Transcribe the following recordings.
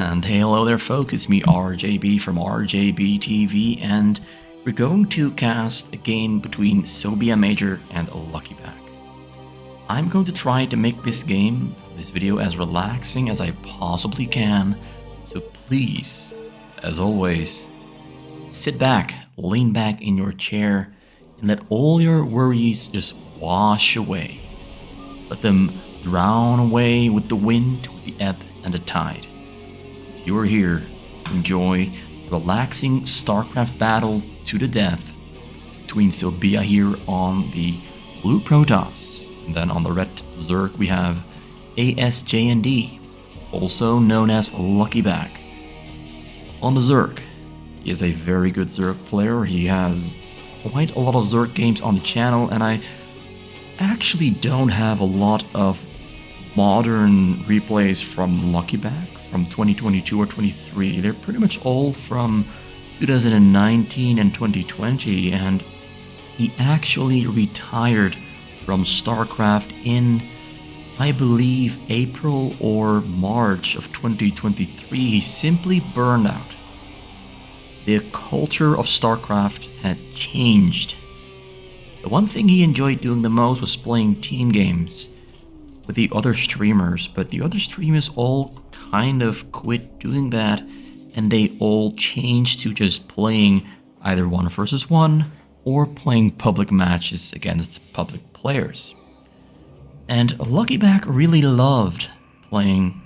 And hey, hello there folks, it's me RJB from RJB TV, and we're going to cast a game between SobijaMajor and Lucky Back. I'm going to try to make this video as relaxing as I possibly can, so please, as always, sit back, lean back in your chair, and let all your worries just wash away. Let them drown away with the wind, with the ebb and the tide. You're here to enjoy a relaxing StarCraft battle to the death between Sobija here on the blue Protoss, and then on the red Zerg we have ASJND, also known as Lucky Back. On the Zerg, he is a very good Zerg player. He has quite a lot of Zerg games on the channel, and I actually don't have a lot of modern replays from Lucky Back from 2022 or 23. They're pretty much all from 2019 and 2020, and he actually retired from StarCraft in, I believe, April or March of 2023. He simply burned out. The culture of StarCraft had changed. The one thing he enjoyed doing the most was playing team games with the other streamers, but the other streamers all kind of quit doing that, and they all changed to just playing either 1 versus 1 or playing public matches against public players. And Lucky Back really loved playing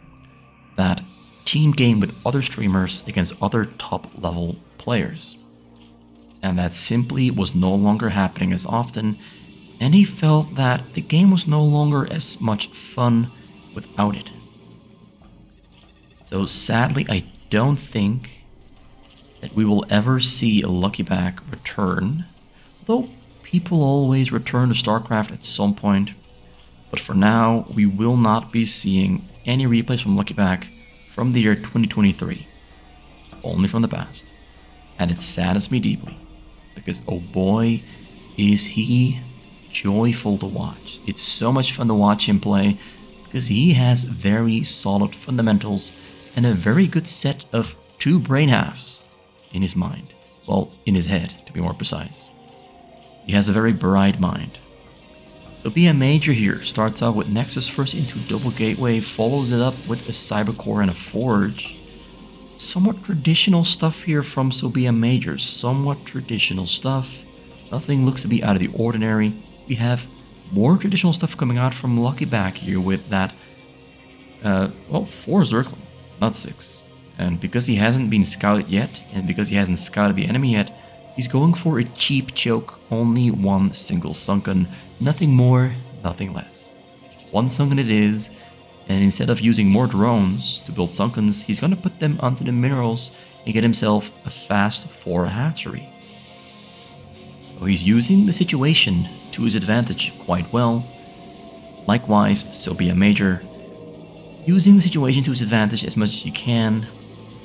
that team game with other streamers against other top level players. And that simply was no longer happening as often, and he felt that the game was no longer as much fun without it. So sadly, I don't think that we will ever see a Lucky Back return, though people always return to StarCraft at some point. But for now, we will not be seeing any replays from Lucky Back from the year 2023, only from the past. And it saddens me deeply, because oh boy, is he joyful to watch. It's so much fun to watch him play, because he has very solid fundamentals and a very good set of 2 brain halves in his mind. Well, in his head, to be more precise. He has a very bright mind. SobijaMajor here starts out with Nexus first into Double Gateway, follows it up with a Cybercore and a Forge. Somewhat traditional stuff here from SobijaMajor, somewhat traditional stuff. Nothing looks to be out of the ordinary. We have more traditional stuff coming out from Lucky Back here with that, 4 Zergling, not 6. And because he hasn't been scouted yet, and because he hasn't scouted the enemy yet, he's going for a cheap choke, only 1 single sunken, nothing more, nothing less. 1 sunken it is, and instead of using more drones to build sunkens, he's gonna put them onto the minerals and get himself a fast 4 hatchery. So he's using the situation to his advantage quite well. Likewise, SobijaMajor, using the situation to his advantage as much as he can.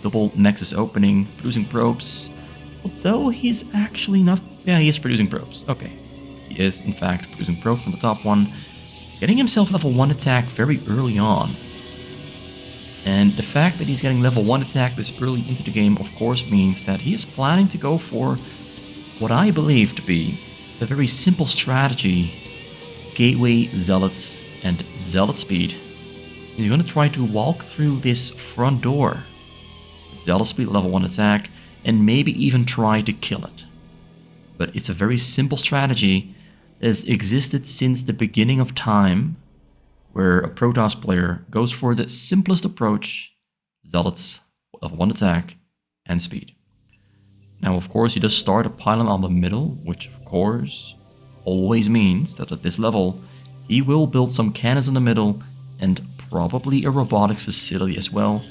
Double Nexus opening, producing probes. Although he's actually not... Yeah, he is producing probes. Okay. He is, in fact, producing probes from the top one. Getting himself level 1 attack very early on. And the fact that he's getting level 1 attack this early into the game, of course, means that he is planning to go for what I believe to be a very simple strategy. Gateway, Zealots, and Zealot speed. He's going to try to walk through this front door. Zealot speed, level 1 attack, and maybe even try to kill it. But it's a very simple strategy that has existed since the beginning of time, where a Protoss player goes for the simplest approach, Zealots, level 1 attack, and speed. Now, of course, he does start a pylon on the middle, which of course always means that at this level, he will build some cannons in the middle and probably a robotics facility as well.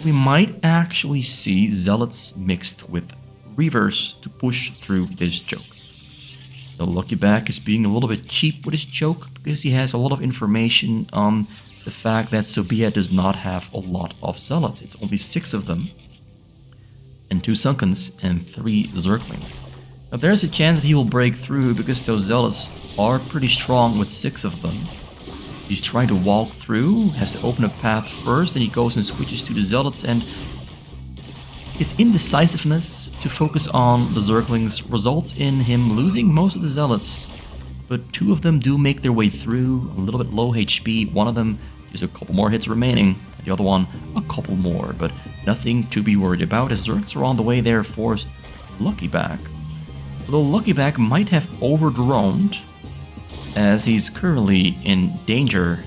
We might actually see Zealots mixed with Reavers to push through this choke. The Lucky Back is being a little bit cheap with his choke because he has a lot of information on the fact that Sobija does not have a lot of Zealots. It's only 6 of them, and 2 Sunkens and 3 Zerglings. Now there's a chance that he will break through because those Zealots are pretty strong with 6 of them. He's trying to walk through, has to open a path first, and he goes and switches to the Zealots, and his indecisiveness to focus on the Zerglings results in him losing most of the Zealots. But 2 of them do make their way through, a little bit low HP. One of them, just a couple more hits remaining, and the other one, a couple more, but nothing to be worried about as Zergs are on the way there for Luckyback. Although Luckyback might have over-droned, as he's currently in danger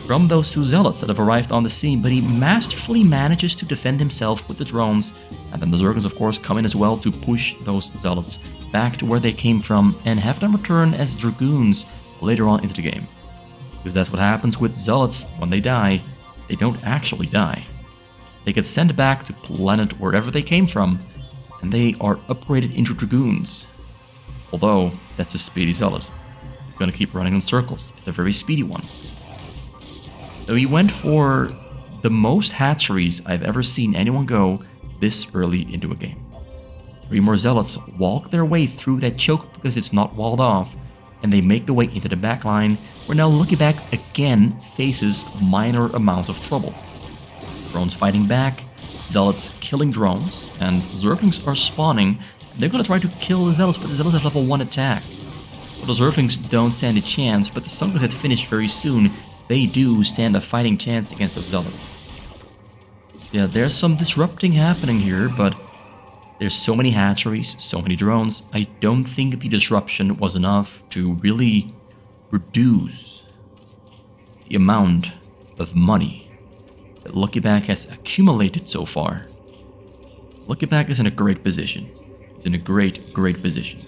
from those 2 Zealots that have arrived on the scene, but he masterfully manages to defend himself with the drones, and then the Zerglings of course come in as well to push those Zealots back to where they came from and have them return as Dragoons later on into the game. Because that's what happens with Zealots when they die. They don't actually die. They get sent back to planet wherever they came from, and they are upgraded into Dragoons. Although, that's a speedy Zealot. He's going to keep running in circles. It's a very speedy one. So he went for the most hatcheries I've ever seen anyone go this early into a game. 3 more Zealots walk their way through that choke because it's not walled off, and they make their way into the back line, where now Luckyback again faces minor amounts of trouble. Drones fighting back, Zealots killing drones, and Zerglings are spawning. They're going to try to kill the Zealots, but the Zealots have level 1 attack. So the Zerglings don't stand a chance, but the Sunglings had finished very soon. They do stand a fighting chance against those Zealots. Yeah, there's some disrupting happening here, but there's so many hatcheries, so many drones. I don't think the disruption was enough to really reduce the amount of money that Luckyback has accumulated so far. Luckyback is in a great position. He's in a great position.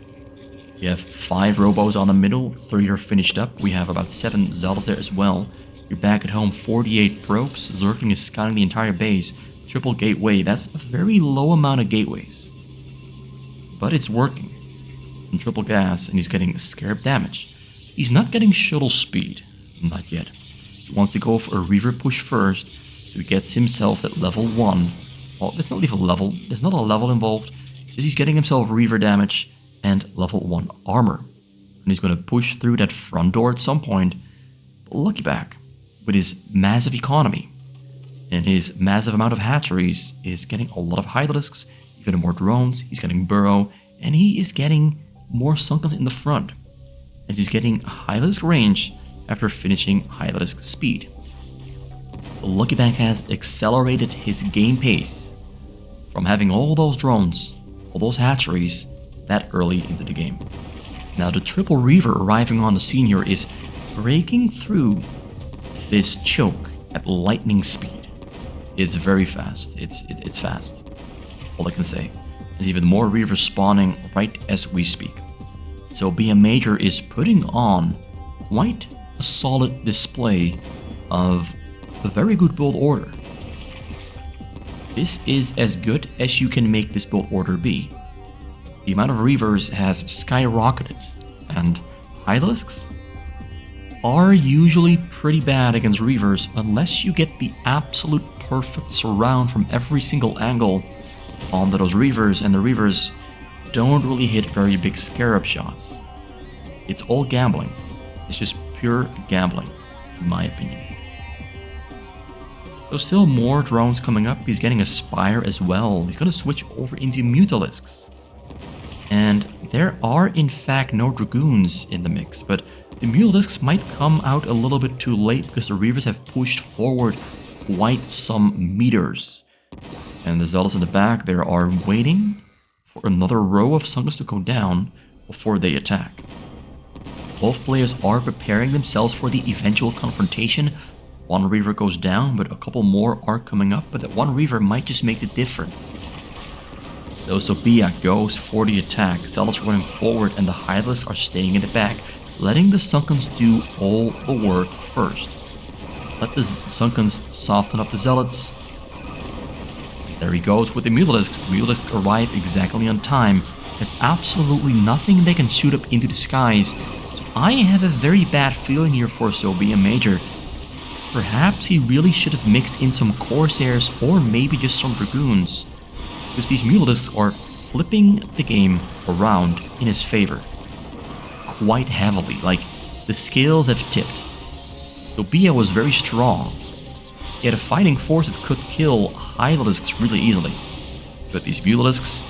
You have 5 robos on the middle, 3 are finished up. We have about 7 Zealots there as well. You're back at home, 48 probes. Zergling is scanning the entire base. Triple gateway, that's a very low amount of gateways. But it's working. Some triple gas, and he's getting scarab damage. He's not getting shuttle speed. Not yet. He wants to go for a Reaver push first, so he gets himself at level 1. Well, there's not even a level. There's not a level involved. Just he's getting himself Reaver damage and level 1 armor. And he's going to push through that front door at some point. But Luckyback, with his massive economy and his massive amount of hatcheries, is getting a lot of Hydralisks, even more drones, he's getting Burrow, and he is getting more Sunkens in the front, as he's getting Hydralisk range after finishing Hydralisk speed. So Luckyback has accelerated his game pace from having all those drones, all those hatcheries, that early into the game. Now the triple Reaver arriving on the scene here is breaking through this choke at lightning speed. It's very fast. It's fast. All I can say. And even more Reavers spawning right as we speak. SobijaMajor is putting on quite a solid display of a very good build order. This is as good as you can make this build order be. The amount of Reavers has skyrocketed, and Hydralisks are usually pretty bad against Reavers unless you get the absolute perfect surround from every single angle on those Reavers, and the Reavers don't really hit very big scarab shots. It's all gambling. It's just pure gambling, in my opinion. So still more drones coming up. He's getting a Spire as well. He's going to switch over into Mutalisks. And there are in fact no Dragoons in the mix, but the Mutalisks might come out a little bit too late because the Reavers have pushed forward quite some meters. And the Zealots in the back, they are waiting for another row of Sunkens to go down before they attack. Both players are preparing themselves for the eventual confrontation. One Reaver goes down, but a couple more are coming up, but that one Reaver might just make the difference. So Sobija goes for the attack. Zealots running forward and the Hydralisks are staying in the back, letting the Sunkens do all the work first. Let the Sunkens soften up the Zealots. There he goes with the Mutalisks. The Mutalisks arrive exactly on time. There's absolutely nothing they can shoot up into the skies. So I have a very bad feeling here for SobijaMajor. Perhaps he really should have mixed in some Corsairs or maybe just some Dragoons, because these Mutalisks are flipping the game around in his favor quite heavily. Like, the scales have tipped. Sobija was very strong. He had a fighting force that could kill Hydralisks really easily. But these Mutalisks,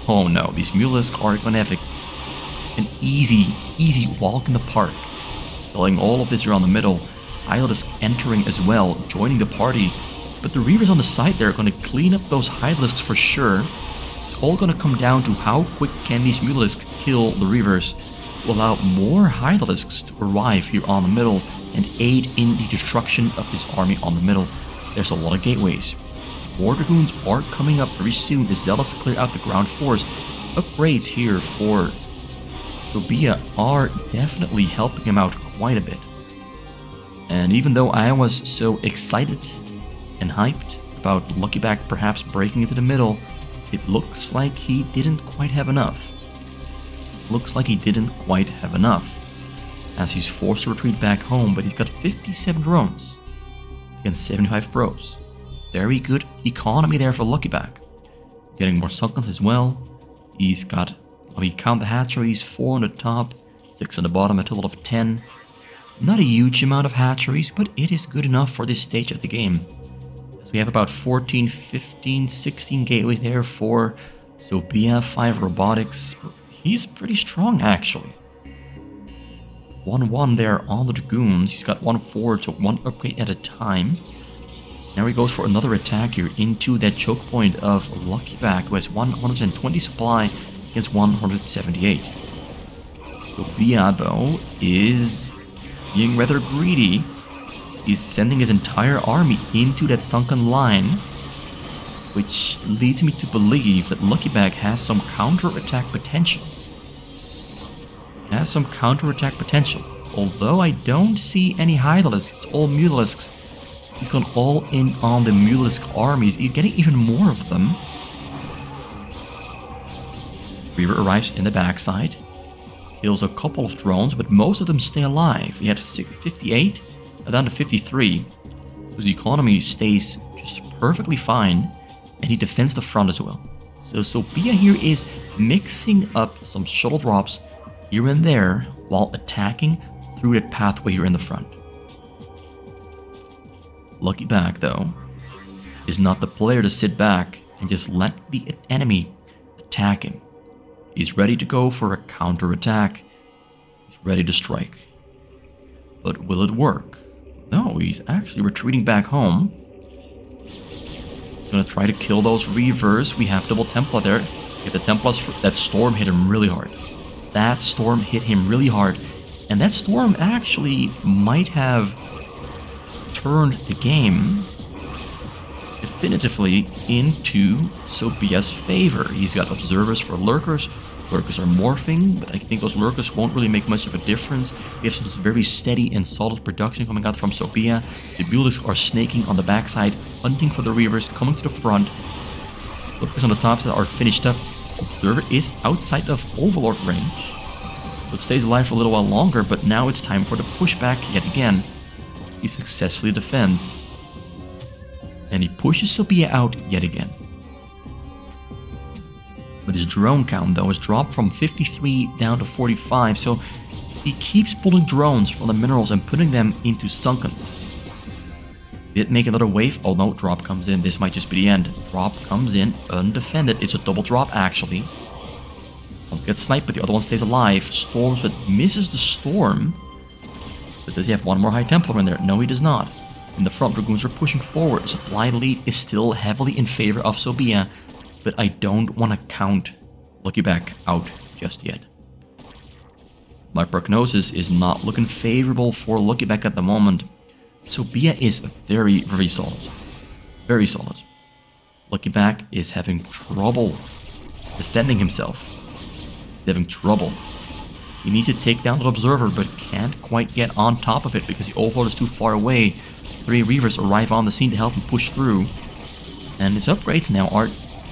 oh no, these Mutalisks are going to have an easy walk in the park. Killing all of this around the middle. Hydralisk entering as well, joining the party. But the Reavers on the side there are going to clean up those Hydralisks for sure. It's all going to come down to how quick can these Mutalisks kill the Reavers to allow more Hydralisks to arrive here on the middle and aid in the destruction of this army on the middle. There's a lot of gateways. More Dragoons are coming up very soon as Zealots clear out the ground force. Upgrades here for Sobija are definitely helping him out quite a bit. And even though I was so excited and hyped about Lucky Back perhaps breaking into the middle, it looks like he didn't quite have enough. Looks like he didn't quite have enough, as he's forced to retreat back home, but he's got 57 drones against 75 pros. Very good economy there for Lucky Back. Getting more Sunkens as well. He's got, let me count the hatcheries, 4 on the top, 6 on the bottom, a total of 10. Not a huge amount of hatcheries, but it is good enough for this stage of the game. So we have about 14, 15, 16 gateways there for Sobija, 5 robotics. He's pretty strong actually. 1-1 there on the Dragoons. He's got 1 forward, so 1 upgrade at a time. Now he goes for another attack here into that choke point of Lucky Back, who has 120 supply against 178. Sobija, though, is being rather greedy. He's sending his entire army into that sunken line, which leads me to believe that Lucky Back has some counter-attack potential. Although I don't see any Hydralisks, it's all Mutalisks. He's gone all in on the Mutalisk armies, getting even more of them. Reaver arrives in the backside, kills a couple of drones, but most of them stay alive. He had 58, down to 53. So the economy stays just perfectly fine, and he defends the front as well. So Sobija here is mixing up some shuttle drops here and there while attacking through that pathway here in the front. Lucky Back, though, is not the player to sit back and just let the enemy attack him. He's ready to go for a counter-attack. He's ready to strike. But will it work? No, he's actually retreating back home. He's gonna try to kill those Reavers. We have double Templar there. Get the Templars. That storm hit him really hard. And that storm actually might have turned the game definitively into Sobija's favor. He's got observers for lurkers. Lurkers are morphing, but I think those lurkers won't really make much of a difference. We have some very steady and solid production coming out from Sobija. The Mutalisks are snaking on the backside, hunting for the Reavers, coming to the front. Lurkers on the top side are finished up. Observer is outside of Overlord range. So it stays alive for a little while longer, but now it's time for the pushback yet again. He successfully defends. And he pushes Sobija out yet again. But his drone count, though, has dropped from 53 down to 45, so he keeps pulling drones from the minerals and putting them into Sunkens. Did make another wave. Oh no, drop comes in. This might just be the end. Drop comes in undefended. It's a double drop, actually. One gets sniped, but the other one stays alive. Storms, but misses the storm. But does he have one more High Templar in there? No, he does not. In the front, Dragoons are pushing forward. Supply lead is still heavily in favor of Sobija, but I don't want to count Lucky Back out just yet. My prognosis is not looking favorable for Lucky Back at the moment. Sobija is very, very solid. Very solid. Lucky Back is having trouble defending himself. He's having trouble. He needs to take down the Observer, but can't quite get on top of it because the Overlord is too far away. 3 Reavers arrive on the scene to help him push through. And his upgrades now are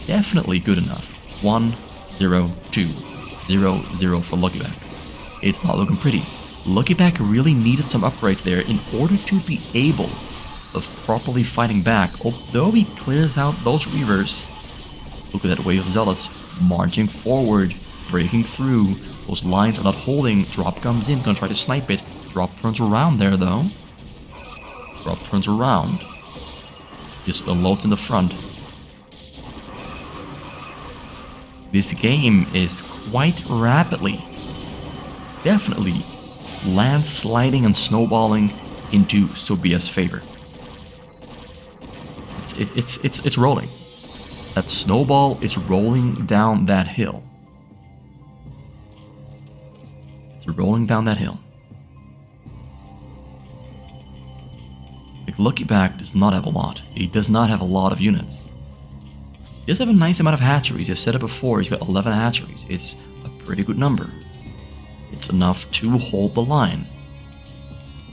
definitely good enough. 1, 0, 2, 0, 0 for Lucky Back. It's not looking pretty. Lucky Back really needed some upgrades there in order to be able of properly fighting back. Although he clears out those Reavers, look at that wave of Zealots marching forward, breaking through. Those lines are not holding. Drop comes in, gonna try to snipe it. Drop turns around there though. Drop turns around. Just unloads in the front. This game is quite rapidly, definitely landsliding and snowballing into Sobija's favor. It's rolling. That snowball is rolling down that hill. It's rolling down that hill. Like, Lucky Back does not have a lot. He does not have a lot of units. He does have a nice amount of hatcheries. I've said it before, he's got 11 hatcheries. It's a pretty good number. It's enough to hold the line.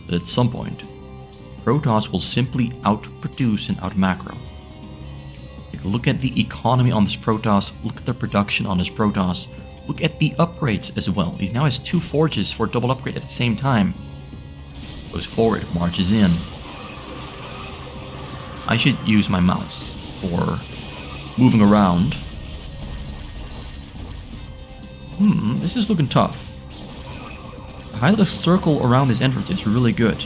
But at some point, Protoss will simply outproduce and outmacro. Like, look at the economy on this Protoss, look at the production on this Protoss, look at the upgrades as well. He now has 2 forges for double upgrade at the same time. Goes forward, marches in. I should use my mouse for moving around. This is looking tough. The Hydralisk circle around this entrance is really good.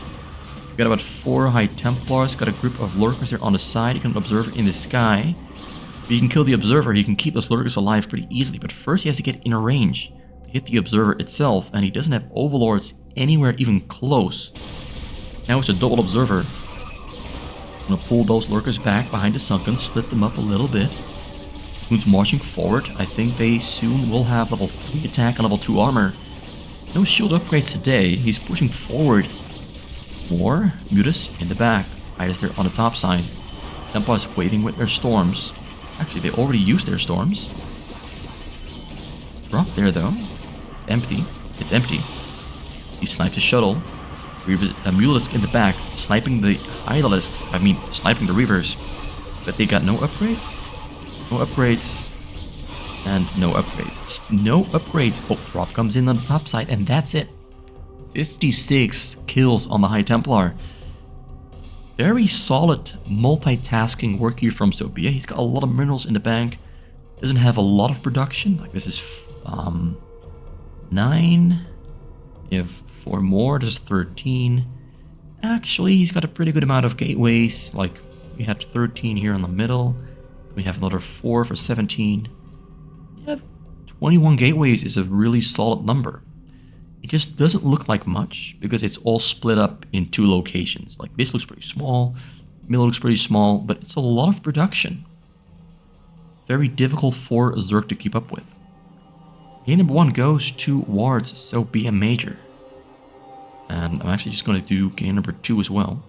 We've got about 4 High Templars, got a group of lurkers there on the side. You can observe in the sky. If you can kill the observer, you can keep those lurkers alive pretty easily, but first he has to get in a range to hit the observer itself, and he doesn't have overlords anywhere even close. Now it's a double observer. I'm gonna pull those lurkers back behind the sunken, split them up a little bit. Who's marching forward? I think they soon will have level 3 attack and level 2 armor. No shield upgrades today. He's pushing forward. More Mutas in the back. Idas there on the top side. Templars waiting with their storms. Actually, they already used their storms. It's dropped there though. It's empty. It's empty. He snipes the shuttle. Reavers, a Mutalisk in the back, sniping the Hydralisks. I mean, sniping the Reavers. But they got no upgrades. No upgrades. And no upgrades. No upgrades. Oh, drop comes in on the top side, and that's it. 56 kills on the High Templar. Very solid multitasking work here from Sobija. He's got a lot of minerals in the bank. Doesn't have a lot of production. Like, this is 9. You have 4 more. There's 13. Actually, he's got a pretty good amount of gateways. Like, we had 13 here in the middle. We have another 4 for 17. Yeah, 21 gateways is a really solid number. It just doesn't look like much because it's all split up in 2 locations. Like, this looks pretty small, middle looks pretty small, but it's a lot of production. Very difficult for Zerg to keep up with. Game number 1 goes towards SobijaMajor. And I'm actually just going to do game number 2 as well.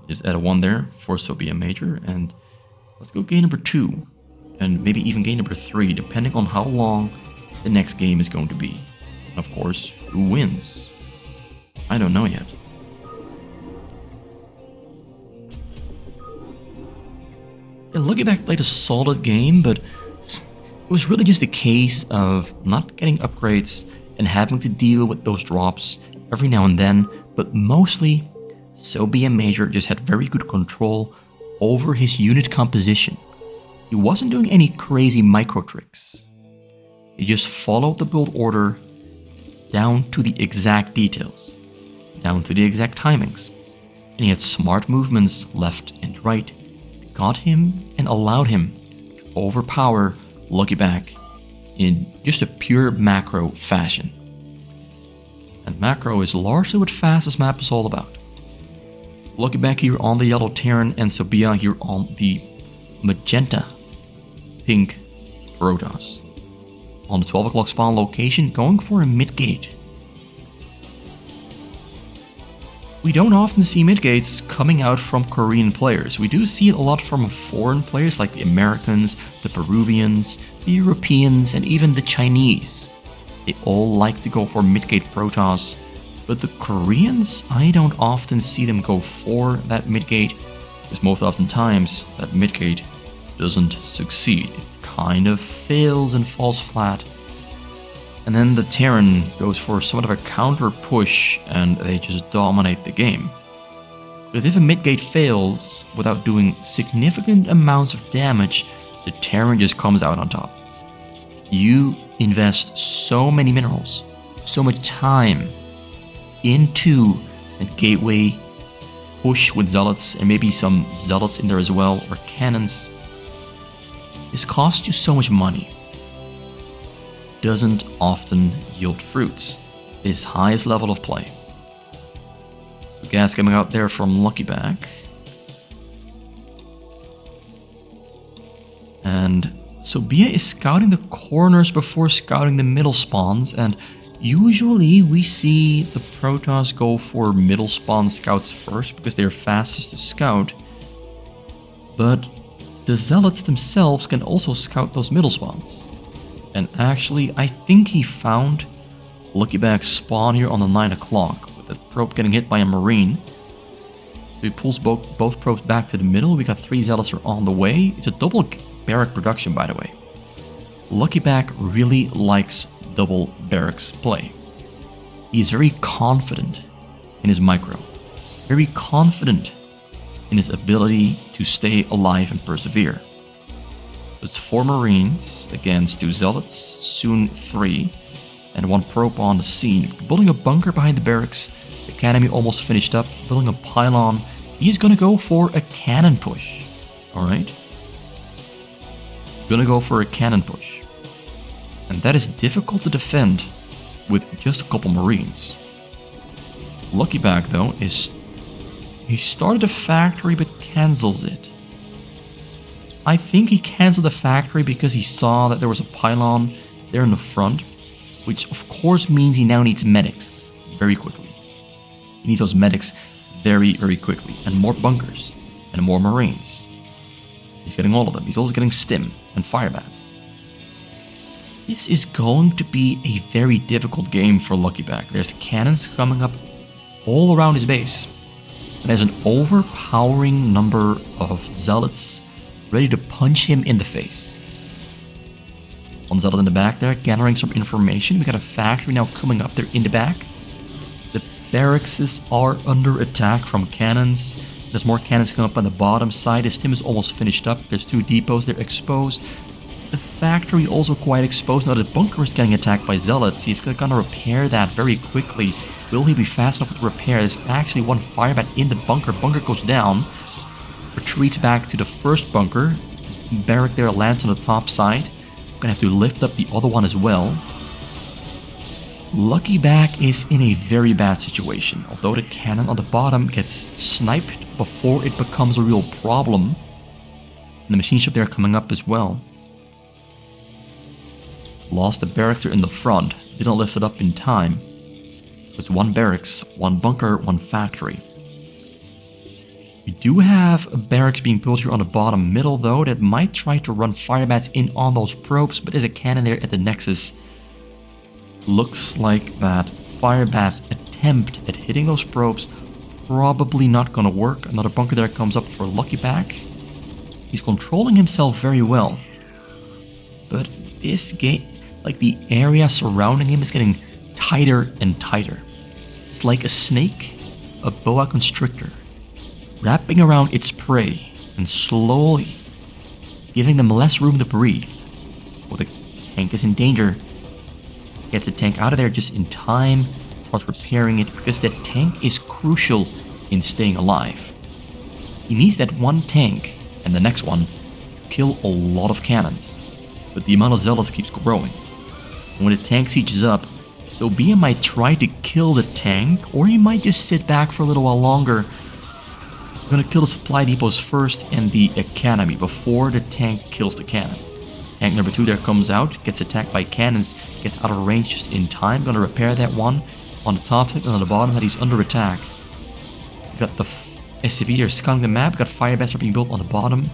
Just add a 1 there for SobijaMajor, and let's go game number 2. And maybe even game number 3, depending on how long the next game is going to be. And of course, who wins? I don't know yet. Yeah, Lucky Back played a solid game, but it was really just a case of not getting upgrades and having to deal with those drops every now and then, but mostly SobijaMajor just had very good control over his unit composition. He wasn't doing any crazy micro tricks. He just followed the build order down to the exact details, down to the exact timings. And he had smart movements left and right, got him and allowed him to overpower Lucky Back in just a pure macro fashion. And macro is largely what Fastest Map is all about. Lucky Back here on the yellow Terran and Sobija here on the magenta pink Protoss. On the 12 o'clock spawn location, going for a mid-gate. We don't often see mid-gates coming out from Korean players. We do see it a lot from foreign players like the Americans, the Peruvians, the Europeans, and even the Chinese. They all like to go for mid-gate Protoss, but the Koreans, I don't often see them go for that mid-gate, because most oftentimes that mid-gate doesn't succeed. It kind of fails and falls flat. And then the Terran goes for somewhat of a counter push and they just dominate the game. Because if a mid-gate fails without doing significant amounts of damage, the Terran just comes out on top. You invest so many minerals, so much time into a gateway push with zealots and maybe some zealots in there as well, or cannons. This costs you so much money. Doesn't often yield fruits. His highest level of play. So gas coming out there from Luckyback. And Sobija is scouting the corners before scouting the middle spawns, and usually we see the Protoss go for middle spawn scouts first because they're fastest to scout. But the Zealots themselves can also scout those middle spawns. And actually, I think he found Luckyback's spawn here on the 9 o'clock, with the probe getting hit by a Marine. So he pulls both probes back to the middle. We got 3 Zealots are on the way. It's a double barrack production, by the way. Luckyback really likes double barracks play. He's very confident in his micro. Very confident in his ability to stay alive and persevere. It's 4 Marines against 2 Zealots, soon 3, and 1 probe on the scene. Building a bunker behind the barracks. The Academy almost finished up. Building a pylon. He's gonna go for a cannon push. Alright? Gonna go for a cannon push. And that is difficult to defend with just a couple Marines. Luckyback, though, is... He started a factory but cancels it. I think he cancelled the factory because he saw that there was a pylon there in the front, which of course means he now needs medics very quickly. He needs those medics very, very quickly, and more bunkers, and more Marines. He's getting all of them. He's also getting stim and firebats. This is going to be a very difficult game for Luckyback. There's cannons coming up all around his base. And there's an overpowering number of zealots ready to punch him in the face. One zealot in the back there, gathering some information. We got a factory now coming up there in the back. The barracks are under attack from cannons. There's more cannons coming up on the bottom side. His stim is almost finished up. There's 2 depots, they're exposed. The factory also quite exposed. Now the bunker is getting attacked by zealots. He's gonna repair that very quickly. Will he be fast enough to repair? There's actually 1 firebat in the bunker. Bunker goes down. Retreats back to the first bunker. Barrack there lands on the top side. Gonna have to lift up the other one as well. Luckyback is in a very bad situation. Although the cannon on the bottom gets sniped before it becomes a real problem. And the machine ship there coming up as well. Lost the barracks there in the front. Didn't lift it up in time. There's 1 barracks, 1 bunker, 1 factory. We do have a barracks being built here on the bottom middle though that might try to run firebats in on those probes, but there's a cannon there at the nexus. Looks like that firebat attempt at hitting those probes probably not gonna work. Another bunker there comes up for Luckyback. He's controlling himself very well. But this game, like the area surrounding him is getting tighter and tighter. It's like a snake, a boa constrictor, wrapping around its prey and slowly giving them less room to breathe. Well, the tank is in danger. Gets the tank out of there just in time, starts repairing it because that tank is crucial in staying alive. He needs that 1 tank and the next one to kill a lot of cannons, but the amount of zealots keeps growing. And when the tank sieges up, Sobija might try to kill the tank, or he might just sit back for a little while longer. We're gonna kill the supply depots first and the academy before the tank kills the cannons. Tank number 2 there comes out, gets attacked by cannons, gets out of range just in time. Gonna repair that one on the top side and on the bottom that he's under attack. We got the SCV there scanning the map, got firebats are being built on the bottom.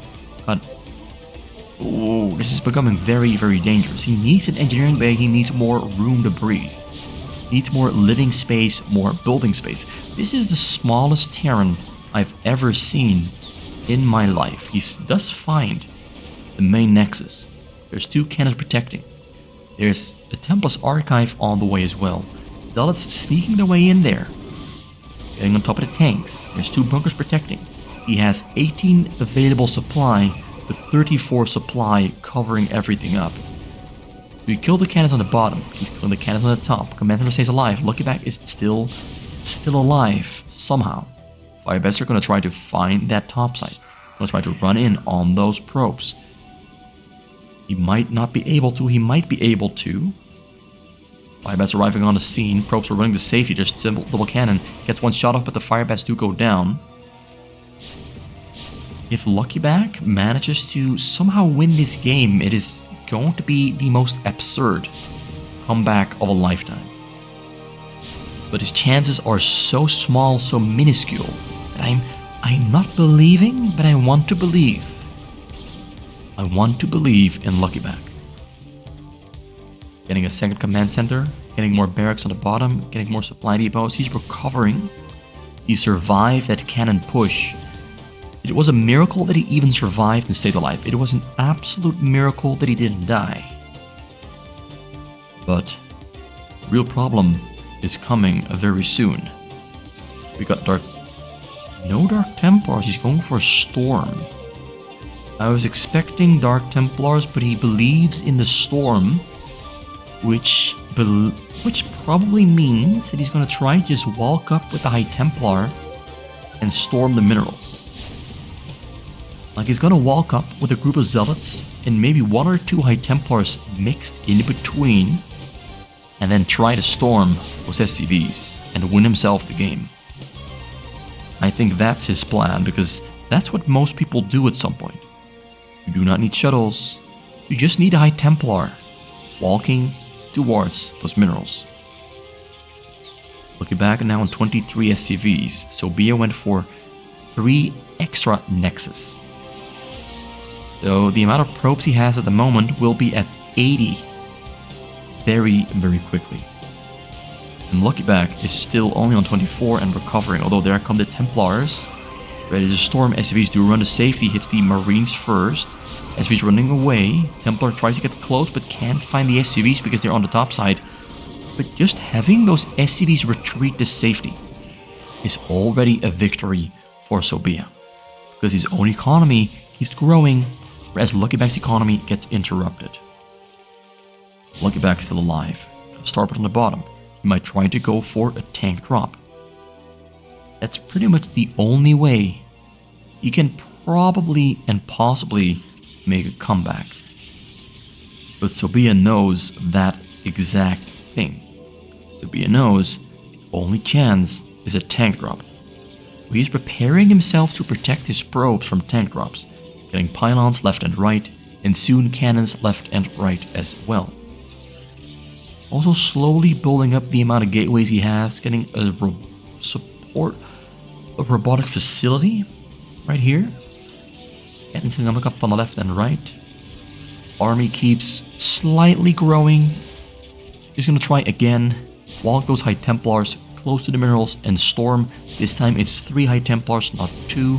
Oh, this is becoming very, very dangerous. He needs an engineering bay, he needs more room to breathe. Needs more living space, more building space. This is the smallest Terran I've ever seen in my life. He does find the main nexus. There's 2 cannons protecting. There's a Tempest archive on the way as well. Zealots sneaking their way in there. Getting on top of the tanks. There's 2 bunkers protecting. He has 18 available supply with 34 supply covering everything up. We kill the cannons on the bottom. He's killing the cannons on the top. Commander stays alive. Luckyback is still alive somehow. Firebats are going to try to find that topside. Going to try to run in on those probes. He might not be able to. He might be able to. Firebats arriving on the scene. Probes are running to safety. There's double cannon. Gets one shot off, but the Firebats do go down. If Luckyback manages to somehow win this game, it is going to be the most absurd comeback of a lifetime. But his chances are so small, so minuscule, that I'm not believing, but I want to believe. I want to believe in Luckyback. Getting a second command center, getting more barracks on the bottom, getting more supply depots. He's recovering. He survived that cannon push. It was a miracle that he even survived and stayed alive. It was an absolute miracle that he didn't die. But the real problem is coming very soon. We got no Dark Templars. He's going for a Storm. I was expecting Dark Templars, but he believes in the Storm, which probably means that he's going to try to just walk up with the High Templar and storm the minerals. Like, he's going to walk up with a group of Zealots and maybe 1 or 2 High Templars mixed in between, and then try to storm those SCVs and win himself the game. I think that's his plan, because that's what most people do at some point. You do not need shuttles, you just need a High Templar walking towards those minerals. Looking back now on 23 SCVs, Sobija went for 3 extra Nexus. So the amount of probes he has at the moment will be at 80 very, very quickly. And Luckyback is still only on 24 and recovering, although there come the Templars. Ready to storm. SCVs do run to safety, hits the Marines first. SCVs running away. Templar tries to get close but can't find the SCVs because they're on the top side. But just having those SCVs retreat to safety is already a victory for Sobija, because his own economy keeps growing, whereas Luckyback's economy gets interrupted. Luckyback's still alive. Starboard on the bottom. He might try to go for a tank drop. That's pretty much the only way he can probably and possibly make a comeback. But Sobija knows that exact thing. Sobija knows the only chance is a tank drop. So he's preparing himself to protect his probes from tank drops, getting pylons left and right, and soon cannons left and right as well. Also slowly building up the amount of gateways he has, getting a robotic facility right here. Cannons coming up on the left and right. Army keeps slightly growing. He's gonna try again, walk those High Templars close to the minerals and storm. This time it's 3 High Templars, not 2.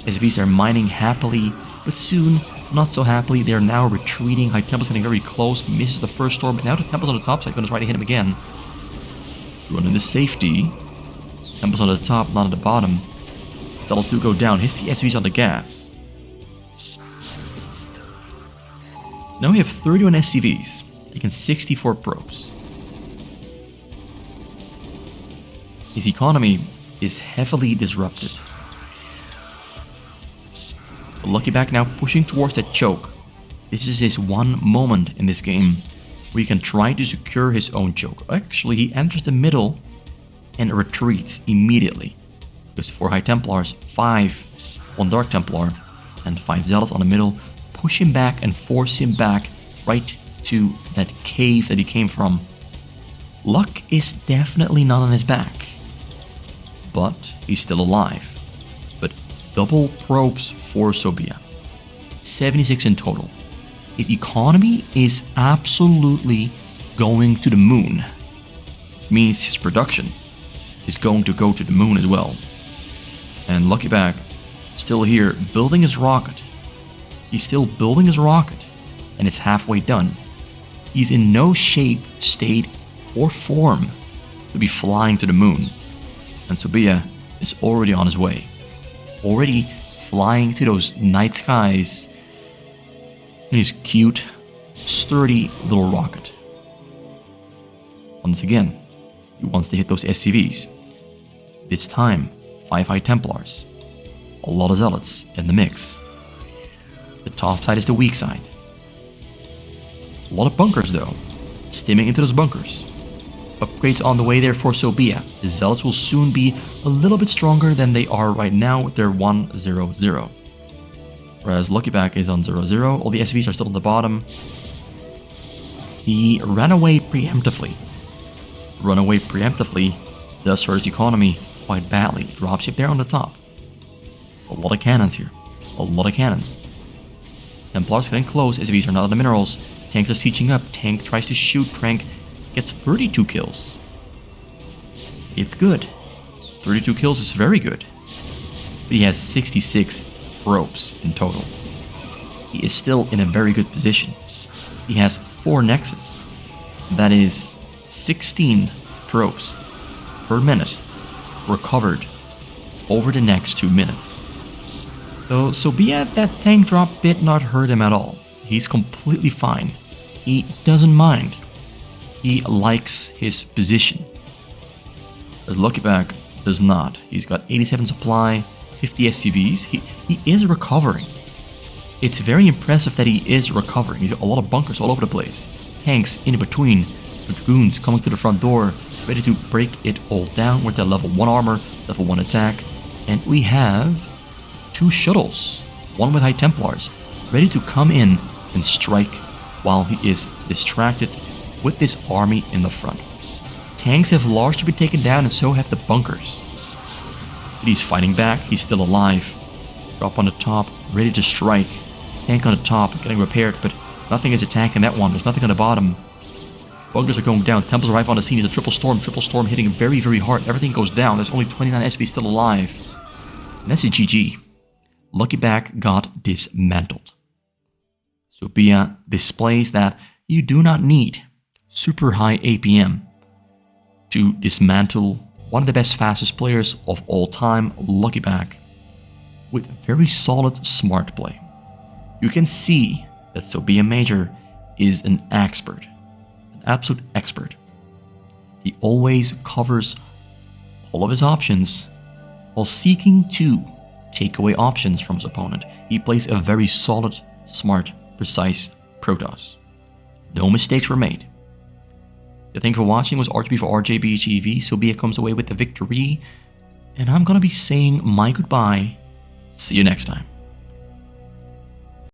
SCVs are mining happily, but soon, not so happily. They're now retreating. High Templars getting very close, misses the first storm, and now the Templars on the top side gonna try to hit him again. Run into safety. Templars on the top, not at the bottom. Zealots do go down, hits the SCVs on the gas. Now we have 31 SCVs, taking 64 probes. His economy is heavily disrupted. But Luckyback now pushing towards that choke. This is his one moment in this game where he can try to secure his own choke. Actually, he enters the middle and retreats immediately. There's 4 High Templars, 1 Dark Templar, and 5 Zealots on the middle. Push him back and force him back right to that cave that he came from. Luck is definitely not on his back, but he's still alive. But double probes for Sobija. 76 in total. His economy is absolutely going to the moon. Means his production is going to go to the moon as well. And Luckyback still here building his rocket. He's still building his rocket, and it's halfway done. He's in no shape, state, or form to be flying to the moon. And Sobija is already on his way. Already flying to those night skies in his cute, sturdy little rocket. Once again, he wants to hit those SCVs. This time, 5 High Templars. A lot of Zealots in the mix. The top side is the weak side. A lot of bunkers though. Stimming into those bunkers. Upgrades on the way there for Sobija. The Zealots will soon be a little bit stronger than they are right now with their 1-0-0. Whereas Luckyback is on 0-0. All the SCVs are still on the bottom. He ran away preemptively. Run away preemptively does hurt his economy quite badly. Dropship there on the top. A lot of cannons here. A lot of cannons. Templars getting close. SCVs are not on the minerals. Tanks are sieging up. Tank tries to shoot. Trank gets 32 kills. It's good. 32 kills is very good. But he has 66 ropes in total. He is still in a very good position. He has 4 nexus. That is 16 tropes per minute recovered over the next 2 minutes. So Sobija, that tank drop did not hurt him at all. He's completely fine. He doesn't mind. He likes his position. As Luckyback does not. He's got 87 supply, 50 SCVs. He is recovering. It's very impressive that he is recovering. He's got a lot of bunkers all over the place. Tanks in between. Dragoons coming to the front door, ready to break it all down with their level 1 armor, level 1 attack. And we have 2 shuttles, one with High Templars, ready to come in and strike while he is distracted with this army in the front. Tanks have largely been taken down and so have the bunkers. But he's fighting back, he's still alive. Drop on the top, ready to strike. Tank on the top, getting repaired, but nothing is attacking that one. There's nothing on the bottom. Bunkers are going down. Templars arrive on the scene. It's a triple storm hitting very, very hard. Everything goes down. There's only 29 SV still alive. And that's a GG. Luckyback got dismantled. Sobija displays that you do not need super high APM to dismantle one of the best fastest players of all time, Luckyback, with very solid smart play. You can see that SobijaMajor is an expert, an absolute expert. He always covers all of his options while seeking to take away options from his opponent. He plays a very solid, smart, precise Protoss. No mistakes were made. So thank you for watching. It was RGB for RJB TV. Sobija comes away with the victory. And I'm gonna be saying my goodbye. See you next time.